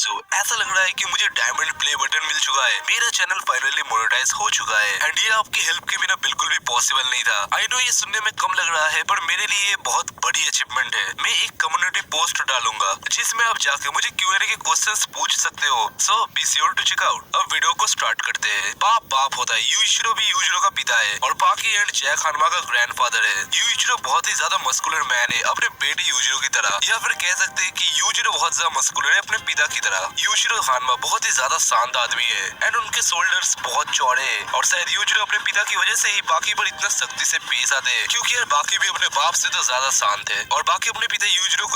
दोस्तों, ऐसा लग रहा है कि मुझे डायमंड प्ले बटन मिल चुका है। मेरा चैनल फाइनली मोनेटाइज हो चुका है एंड ये आपकी हेल्प के बिना बिल्कुल भी पॉसिबल नहीं था। आई नो ये सुनने में कम लग रहा है पर मेरे लिए ये बहुत बड़ी अचीवमेंट है। मैं एक कम्युनिटी पोस्ट डालूंगा जिसमें आप जाके मुझे Q&A के क्वेश्चंस पूछ सकते हो। So be sure to check out. अब वीडियो को स्टार्ट करते हैं। बाप बाप होता है, यूइचिरो भी यूजिरो का पिता है और बाकी एंड जैक हानमा का ग्रैंडफादर है। यूइचिरो बहुत ही ज्यादा मस्कुलर मैन है अपने बेटे यूजिरो की तरह, या फिर कह सकते हैं कि यूजिरो बहुत ज्यादा मस्कुलर है अपने पिता की तरह। यूजिरो हानमा बहुत ही ज्यादा शांत आदमी है एंड उनके शोल्डर्स बहुत चौड़े हैं और शायद यूजिरो अपने पिता की वजह से ही बाकी पर इतना सख्ती से पेश आते हैं, क्योंकि यार बाकी भी अपने बाप से तो ज्यादा शांत है और बाकी अपने पिता यूजिरो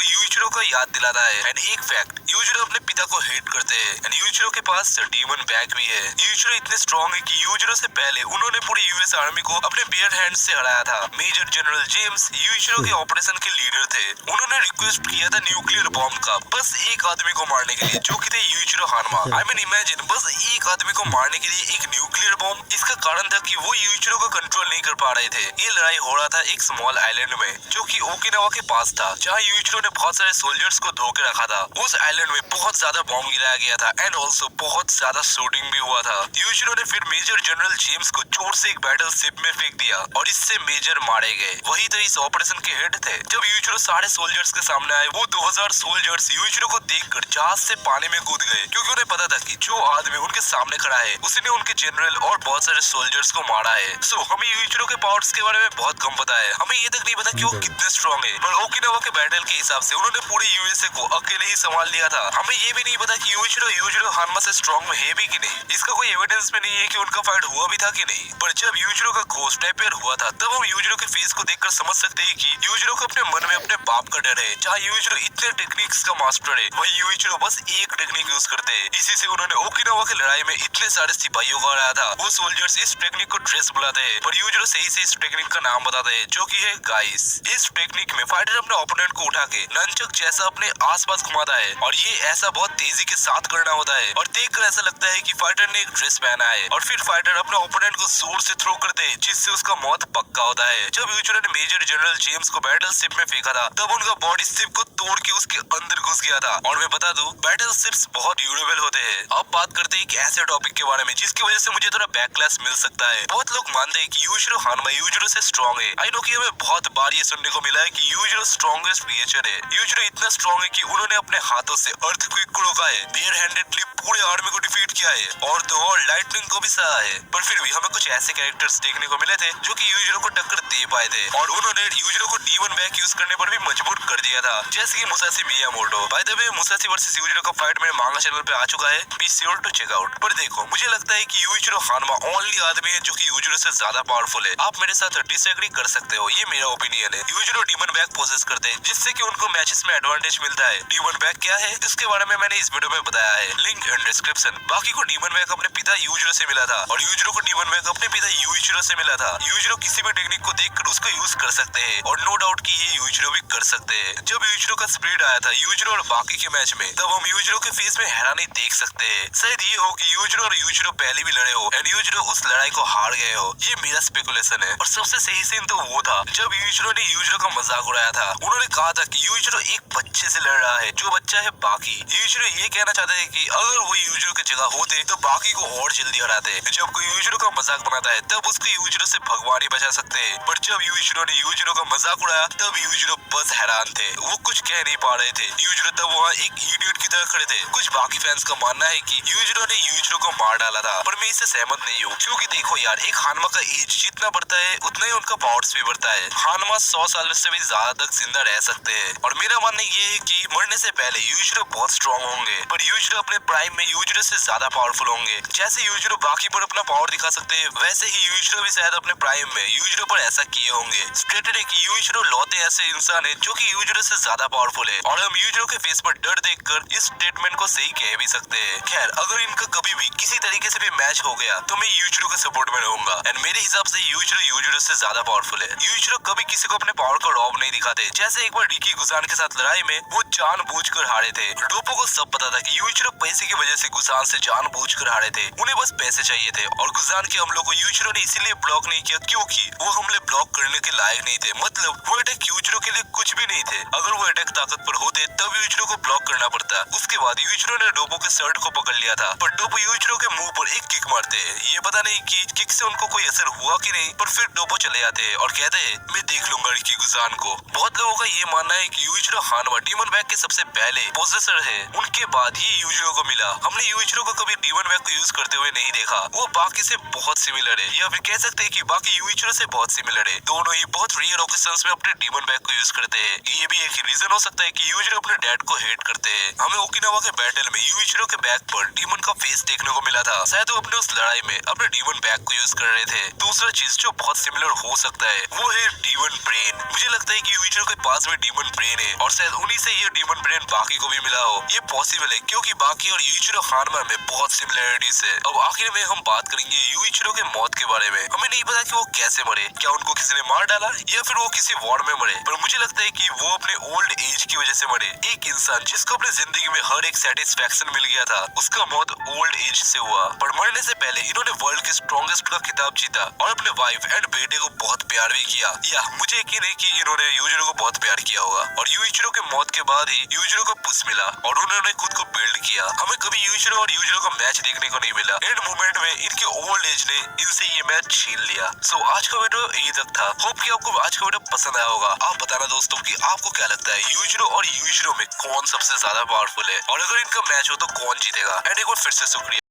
को याद दिलाता है। एंड एक फैक्ट, यूजिरो अपने पिता को हेट करते हैं एंड यूजिरो के पास डीमन बैग भी है। यूजिरो इतने स्ट्रॉन्ग है कि यूजिरो से पहले उन्होंने पूरे यूएस आर्मी को अपने बेयर हैंड से हराया था। मेजर जनरल जेम्स यूजिरो के ऑपरेशन के लीडर थे। उन्होंने रिक्वेस्ट किया था न्यूक्लियर बॉम्ब का बस एक आदमी को मारने के लिए, जो कि थे यूजिरो हानमा। आई मीन इमेजिन, बस एक आदमी को मारने के लिए एक न्यूक्लियर बॉम्ब। इसका कारण था कि वो यूजिरो को कंट्रोल नहीं कर पा रहे थे। ये लड़ाई हो रहा था एक स्मॉल आइलैंड में जो कि ओकिनावा के पास था, जहाँ यूजिरो ने बहुत सारे सोल्जर्स को धो के रखा था। उस आइलैंड में बहुत ज्यादा बॉम्ब गिराया गया था एंड ऑल्सो बहुत ज्यादा शूटिंग भी हुआ था। यूजिरो ने फिर मेजर जनरल जेम्स को जोर से एक बैटल शिप में फेंक दिया और इससे मेजर मारे गए। वही तो इस ऑपरेशन के हेड थे। जब यूजिरो सारे सोल्जर्स के सामने आए, वो 2000 सोल्जर्स यूजिरो को देखकर जहाज से पानी में कूद गए, क्योंकि उन्हें पता था कि जो आदमी उनके सामने खड़ा है उसने उनके जनरल और बहुत सारे सोल्जर्स को मारा है। सो हमें यूजिरो के पावर्स के बारे में बहुत कम पता है। हमें ये तक नहीं पता कि वो कितने स्ट्रॉन्ग है, पर ओकिनावा के बैटल के हिसाब से उन्होंने पूरे यूएसए को अकेले ही संभाल लिया था। हमें ये भी नहीं पता कि यूजिरो हानमा से स्ट्रॉन्ग है भी कि नहीं। इसका कोई एविडेंस भी नहीं है कि उनका फाइट हुआ भी था कि नहीं। पर जब यूजिरो का घोस्ट अपेयर हुआ था, तब हम यूजिरो के फेस को देखकर समझ सकते हैं कि यूजिरो को अपने मन में अपने बाप का डर है। जहाँ यूजिरो इतने टेक्निक्स का मास्टर है, वही यूजिरो बस एक टेक्निक यूज करते हैं। इसी से उन्होंने ओकिनावा की लड़ाई में इतने सारे सिपाहियों को हराया था। वो सोल्जर्स इस टेक्निक को ड्रेस बुलाते हैं, पर यूजिरो सही से इस टेक्निक का नाम बताते हैं, जो कि है गाइस। इस टेक्निक में फाइटर अपने ओपोनेंट को उठा के नंचक जैसा अपने आसपास घुमाता है और ये ऐसा बहुत तेजी के साथ करना होता है और देखकर ऐसा लगता है कि फाइटर ने एक ड्रेस पहना है। और फिर फाइटर अपने ओपोनेंट को जोर से थ्रो करते हैं, जिससे उसका मौत पक्का होता है। जब यूजिरो ने मेजर जनरल जेम्स को बैटल शिप में फेंका था, तब उनका बॉडी शिप को तोड़ के उसके अंदर घुस गया था। और मैं बता दूं, बैटल शिप्स बहुत ड्यूरेबल होते हैं। अब बात करते हैं एक ऐसे टॉपिक के बारे में जिसकी वजह से मुझे थोड़ा बैकलैश मिल सकता है। बहुत लोग मानते हैं कि यूजिरो हानमा यूजिरो से स्ट्रॉन्ग है। आई नो कि हमें बहुत बार ये सुनने को मिला है कि यूजिरो स्ट्रॉन्गेस्ट क्रिएचर है। यूजिरो इतना स्ट्रॉन्ग है कि उन्होंने अपने हाथों से अर्थक्वेक को रोका है, बेयर हैंडेडली पूरे आर्मी को डिफीट किया है और तो और लाइटनिंग को भी सहा है। पर फिर भी हमें कुछ ऐसे कैरेक्टर्स देखने को मिले थे जो कि यूजिरो को टक्कर दे पाए थे और उन्होंने यूजिरो को डीमन बैग यूज करने पर भी मजबूर कर दिया था, जैसे कि Musashi Miyamoto. By the way, Musashi versus Yujiro का फाइट मेरे मांगा चैनल पे आ चुका है, be sure to check out. पर देखो, मुझे लगता है कि यूजिरो हानमा ओनली आदमी है जो कि यूजिरो से ज्यादा पावरफुल है। आप मेरे साथ डिसएग्री कर सकते हो, ये मेरा ओपिनियन है। यूजिरो डीमन बैग पोसेस करते हैं, जिससे कि उनको मैचेस में एडवांटेज मिलता है। डीमन बैग क्या है, इसके बारे में मैंने इस वीडियो में बताया है, लिंक इन डिस्क्रिप्शन। बाकी को डीमन बैग अपने पिता यूजिरो से मिला था और यूजिरो को डीमन बैग अपने पिता यूइचिरो से मिला था। यूजिरो किसी भी टेक्निक को देखकर उसको यूज कर सकते हैं और नो डाउट कि ये यूजिरो भी कर सकते हैं। जब यूजिरो का स्प्लिट आया था यूजिरो और बाकी के मैच में, तब हम यूजिरो के फेस में हैरानी देख सकते हैं। शायद ये हो कि यूजिरो और यूजिरो पहले भी लड़े हो एंड यूजिरो उस लड़ाई को हार गए हो। ये मेरा स्पेकुलेशन है। और सबसे सही सीन तो वो था जब यूजिरो ने यूजिरो का मजाक उड़ाया था। उन्होंने कहा था कि यूजिरो एक बच्चे से लड़ रहा है, जो बच्चा है बाकी। यूजिरो ये कहना चाहते हैं कि अगर वो यूजिरो की जगह होते तो बाकी को और जल्दी हराते। जब कोई यूजिरो का मजाक बनाता है तब उसको यूजिरो से भगवान ही बचा सकते हैं, पर जब यूजिरो ने यूजिरो का मजाक उड़ाया तब यूजिरो बस हैरान थे, वो कुछ कह नहीं पा रहे थे। यूजिरो तब वहाँ एक इडियट की तरह खड़े थे। कुछ बाकी फैंस का मानना है कि यूजिरो ने यूजिरो को मार डाला था, पर मैं इससे सहमत नहीं हूँ, क्योंकि देखो यार, एक हानमा का एज जितना बढ़ता है उतना ही उनका पावर्स भी बढ़ता है। हानमा 100 साल से भी ज्यादा तक जिंदा रह सकते हैं और मेरा मानना ये है कि मरने से पहले यूजिरो बहुत स्ट्रॉन्ग होंगे, पर यूजिरो अपने प्राइम में यूजिरो से ज्यादा पावरफुल होंगे। जैसे यूजिरो बाकी पर अपना पावर दिखा सकते हैं, वैसे ही यूजिरो भी शायद अपने प्राइम में यूजिरो पर ऐसा किए होंगे। स्टेटेड है कि यूजिरो लौते ऐसे इंसान है जो कि यूजिरो से ज्यादा पावरफुल है और हम यूजिरो के फेस पर डर देखकर इस स्टेटमेंट को सही कह भी सकते हैं। खैर, अगर इनका कभी भी किसी तरीके से भी मैच हो गया तो मैं यूजिरो के सपोर्ट में रहूंगा एंड मेरे हिसाब से यूजिरो से ज्यादा पावरफुल है। यूजिरो कभी किसी को अपने पावर का रौब नहीं दिखाते। जैसे एक बार रिकी गुसान के साथ लड़ाई में वो जानबूझकर हारे थे। डोपो को सब पता था कि यूजिरो पैसे की वजह से गुसान से जानबूझकर हारे थे, उन्हें बस पैसे चाहिए थे और गुसान के हमलों को यूजिरो ने इसीलिए ब्लॉक नहीं किया क्योंकि वो हमले ब्लॉक करने के लायक नहीं थे। मतलब वो अटैक यूजिरो के लिए कुछ भी नहीं थे। अगर वो अटैक ताकत पर होते तब यूजिरो को ब्लॉक करना पड़ता। उसके इसके बाद यूइचिरो ने डोबो के शर्ट को पकड़ लिया था, पर डोबो यूइचिरो के मुंह पर एक किक मारते हैं। ये पता नहीं कि किक से उनको कोई असर हुआ कि नहीं, पर फिर डोबो चले जाते हैं और कहते हैं मैं देख लूंगा इनकी गुजान को। बहुत लोगों का ये मानना है कि यूइचिरो हानवा डीमन बैग के सबसे पहले पोजेसर है, उनके बाद ही यूइचिरो को मिला। हमने यूइचिरो को कभी डीमन बैग को यूज करते हुए नहीं देखा। वो बाकी से बहुत सिमिलर है, या फिर कह सकते हैं कि बाकी यूइचिरो से बहुत सिमिलर है। दोनों ही बहुत रेयर ओकेजन्स में अपने डीमन बैग को यूज करते हैं। ये भी एक रीजन हो सकता है कि यूइचिरो अपने डैड को हेट करते हैं। हमें ओकिनावा के बैटल में यूइचिरो के बैग पर डीमन का फेस देखने को मिला था। शायद वो अपने उस लड़ाई में अपने डीमन बैग को यूज कर रहे थे। दूसरा चीज जो बहुत सिमिलर हो सकता है वो है डीमन ब्रेन। मुझे लगता है कि यूइचिरो के पास में डीमन ब्रेन है और शायद उन्हीं से ये डीमन ब्रेन बाकी को भी मिला हो। ये पॉसिबल है क्योंकि बाकी और यूइचिरो हानवा में बहुत सिमिलरिटीज है। अब आखिर में हम बात करेंगे यूइचिरो के मौत के बारे में। हमें नहीं पता कि वो कैसे मरे, क्या उनको किसी ने मार डाला या फिर वो किसी वॉर में मरे, पर मुझे लगता है कि वो अपने ओल्ड एज की वजह से मरे। एक इंसान जिसको अपनी जिंदगी में हर एक सेटिस्फैक्शन मिल गया था, उसका मौत ओल्ड एज से हुआ। पर मरने से पहले इन्होंने वर्ल्ड के स्ट्रॉन्गेस्ट का खिताब जीता और अपने वाइफ एंड बेटे को बहुत प्यार भी किया। या मुझे यकीन है कि इन्होंने यूइचिरो को बहुत प्यार किया होगा। और यूइचिरो के मौत के बाद ही यूइचिरो को पुश मिला और उन्होंने खुद को बिल्ड किया। हमें कभी यूइचिरो और यूइचिरो का मैच देखने को नहीं मिला। एंड मोमेंट में इनके ओल्ड एज ने इनसे ये मैच छीन लिया। सो आज का वीडियो यही तक था। होप कि आपको आज का वीडियो पसंद आया होगा। आप बताना दोस्तों कि आपको क्या लगता है यूइचिरो और यूइचिरो में कौन सबसे ज्यादा पावरफुल है, और अगर इनका मैच हो तो कौन जीतेगा। एंड एक बार फिर से शुक्रिया।